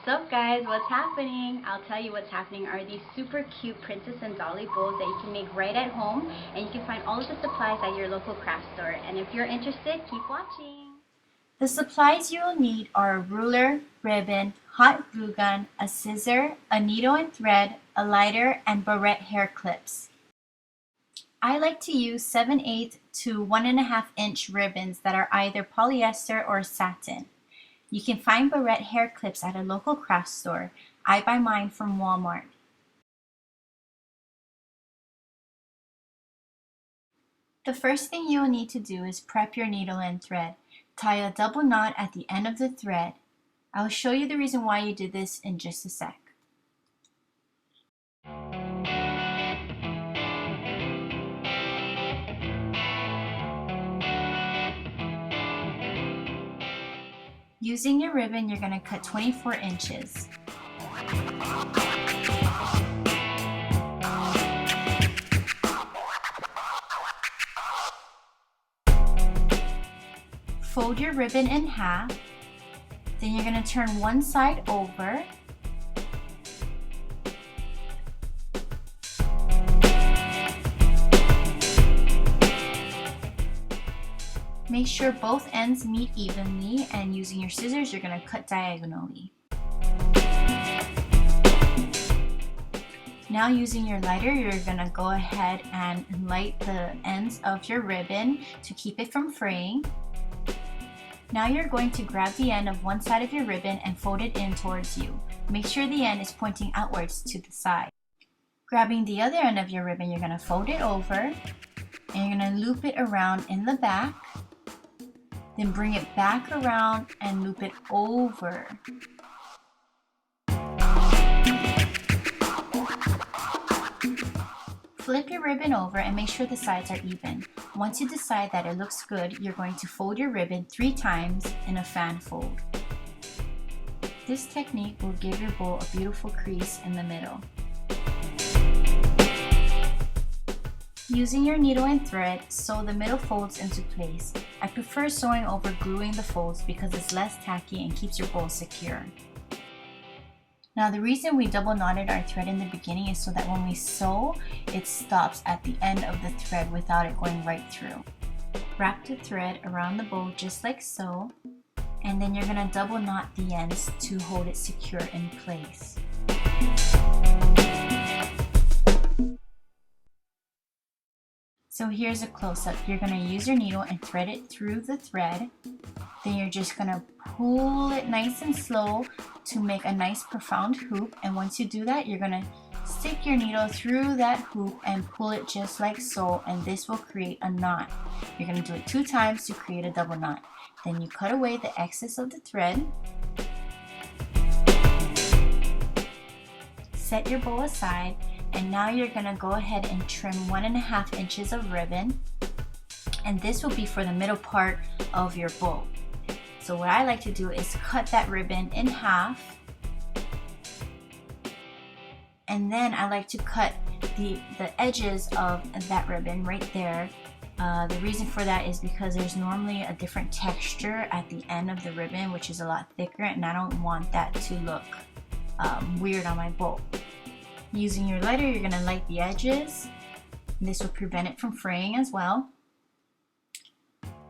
So guys, what's happening? I'll tell you what's happening are these super cute Princess and Dolly bowls that you can make right at home, and you can find all of the supplies at your local craft store. And if you're interested, keep watching. The supplies you will need are a ruler, ribbon, hot glue gun, a scissor, a needle and thread, a lighter, and barrette hair clips. I like to use 7/8 to 1.5 inch ribbons that are either polyester or satin. You can find barrette hair clips at a local craft store. I buy mine from Walmart. The first thing you will need to do is prep your needle and thread. Tie a double knot at the end of the thread. I'll show you the reason why you did this in just a sec. Using your ribbon, you're going to cut 24 inches. Fold your ribbon in half. Then you're going to turn one side over. Make sure both ends meet evenly, and using your scissors, you're going to cut diagonally. Now using your lighter, you're going to go ahead and light the ends of your ribbon to keep it from fraying. Now you're going to grab the end of one side of your ribbon and fold it in towards you. Make sure the end is pointing outwards to the side. Grabbing the other end of your ribbon, you're going to fold it over, and you're going to loop it around in the back. Then bring it back around and loop it over. Flip your ribbon over and make sure the sides are even. Once you decide that it looks good, you're going to fold your ribbon 3 times in a fan fold. This technique will give your bowl a beautiful crease in the middle. Using your needle and thread, sew the middle folds into place. I prefer sewing over gluing the folds because it's less tacky and keeps your bowl secure. Now the reason we double knotted our thread in the beginning is so that when we sew, it stops at the end of the thread without it going right through. Wrap the thread around the bowl just like so, and then you're going to double knot the ends to hold it secure in place. So here's a close-up. You're going to use your needle and thread it through the thread. Then you're just going to pull it nice and slow to make a nice profound hoop. And once you do that, you're going to stick your needle through that hoop and pull it just like so. And this will create a knot. You're going to do it 2 times to create a double knot. Then you cut away the excess of the thread. Set your bowl aside. And now you're going to go ahead and trim 1.5 inches of ribbon, and this will be for the middle part of your bowl. So what I like to do is cut that ribbon in half, and then I like to cut the edges of that ribbon right there. The reason for that is because there's normally a different texture at the end of the ribbon, which is a lot thicker, and I don't want that to look weird on my bowl. Using your lighter, you're going to light the edges. This will prevent it from fraying as well.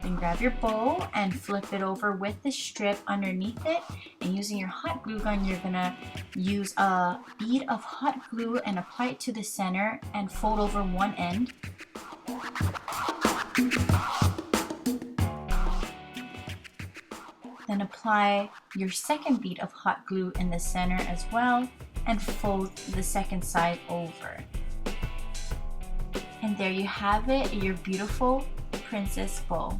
Then grab your bowl and flip it over with the strip underneath it. And using your hot glue gun, you're going to use a bead of hot glue and apply it to the center and fold over one end. Then apply your second bead of hot glue in the center as well, and fold the second side over. And there you have it, your beautiful princess bowl.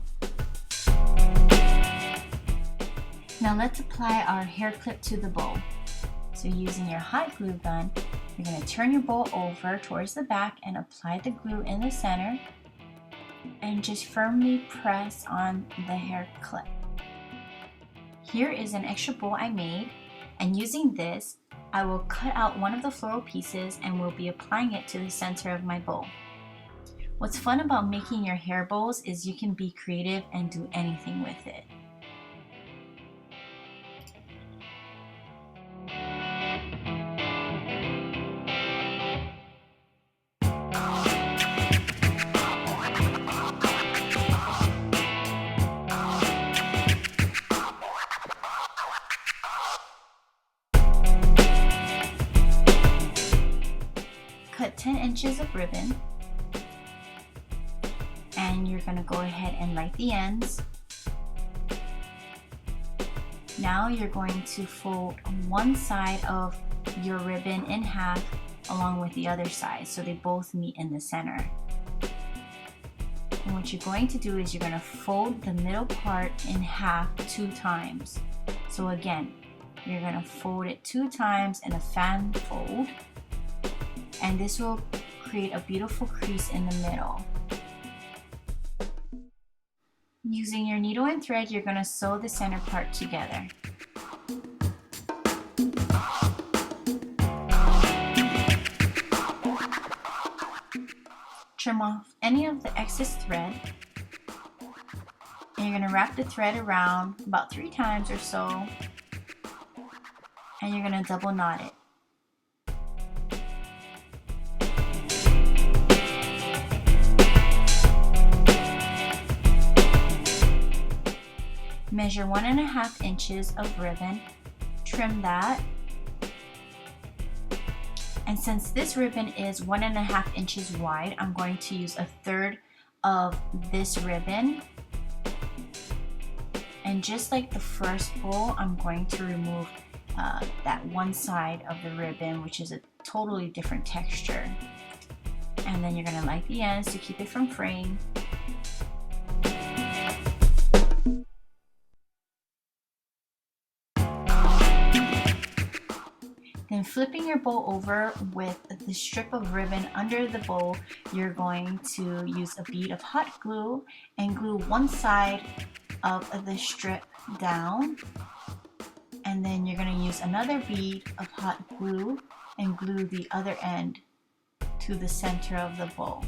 Now let's apply our hair clip to the bowl. So using your hot glue gun, you're going to turn your bowl over towards the back and apply the glue in the center, and just firmly press on the hair clip. Here is an extra bowl I made, and using this, I will cut out one of the floral pieces and will be applying it to the center of my bowl. What's fun about making your hair bowls is you can be creative and do anything with it. inches of ribbon, and you're going to go ahead and light the ends. Now you're going to fold one side of your ribbon in half along with the other side so they both meet in the center. And what you're going to do is you're going to fold the middle part in half 2 times. So again, you're going to fold it 2 times in a fan fold, and this will create a beautiful crease in the middle. Using your needle and thread, you're going to sew the center part together. Trim off any of the excess thread, and you're going to wrap the thread around about 3 times or so, and you're going to double knot it. Measure 1.5 inches of ribbon, trim that, and since this ribbon is 1.5 inches wide, I'm going to use 1/3 of this ribbon. And just like the first bowl, I'm going to remove that one side of the ribbon, which is a totally different texture. And then you're going to light the ends to keep it from fraying. Then flipping your bowl over with the strip of ribbon under the bowl, you're going to use a bead of hot glue and glue one side of the strip down. And then you're going to use another bead of hot glue and glue the other end to the center of the bowl.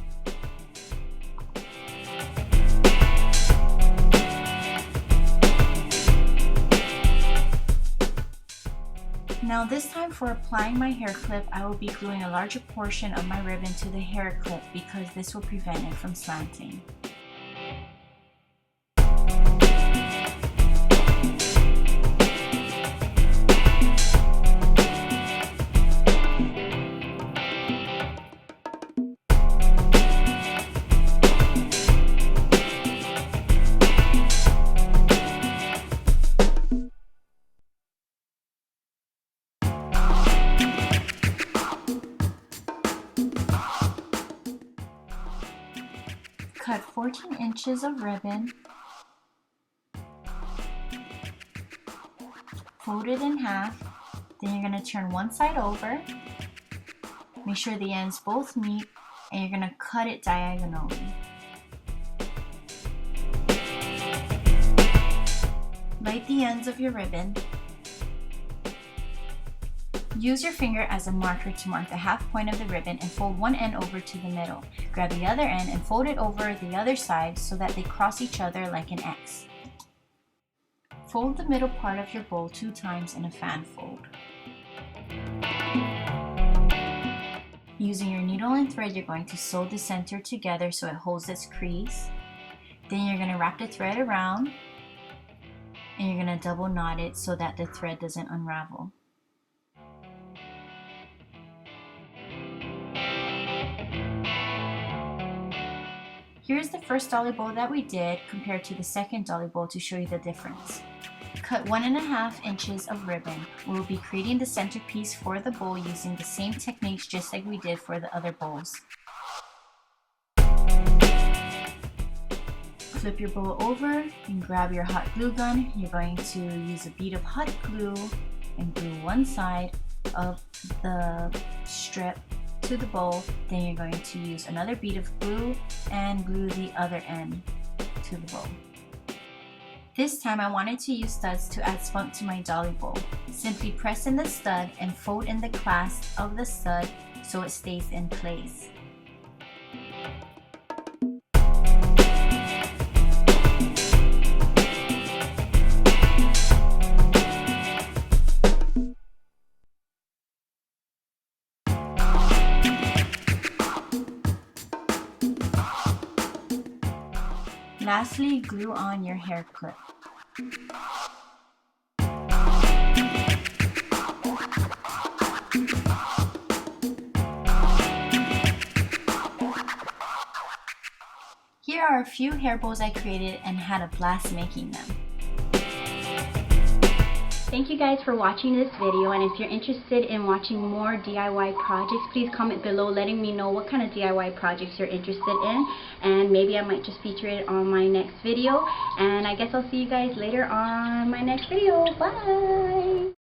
Now this time for applying my hair clip, I will be gluing a larger portion of my ribbon to the hair clip because this will prevent it from slanting. Cut 14 inches of ribbon, fold it in half, then you're going to turn one side over, make sure the ends both meet, and you're going to cut it diagonally. Light the ends of your ribbon. Use your finger as a marker to mark the half point of the ribbon and fold one end over to the middle. Grab the other end and fold it over the other side so that they cross each other like an X. Fold the middle part of your bowl 2 times in a fan fold. Using your needle and thread, you're going to sew the center together so it holds its crease. Then you're going to wrap the thread around and you're going to double knot it so that the thread doesn't unravel. Here's the first dolly bowl that we did compared to the second dolly bowl to show you the difference. Cut 1.5 inches of ribbon. We'll be creating the centerpiece for the bowl using the same techniques just like we did for the other bowls. Flip your bowl over and grab your hot glue gun. You're going to use a bead of hot glue and glue one side of the strip to the bowl. Then you're going to use another bead of glue and glue the other end to the bowl. This time I wanted to use studs to add spunk to my dolly bowl. Simply press in the stud and fold in the clasp of the stud so it stays in place. Lastly, glue on your hair clip. Here are a few hair bows I created and had a blast making them. Thank you guys for watching this video, and if you're interested in watching more DIY projects, please comment below letting me know what kind of DIY projects you're interested in, and maybe I might just feature it on my next video. And I guess I'll see you guys later on my next video. Bye!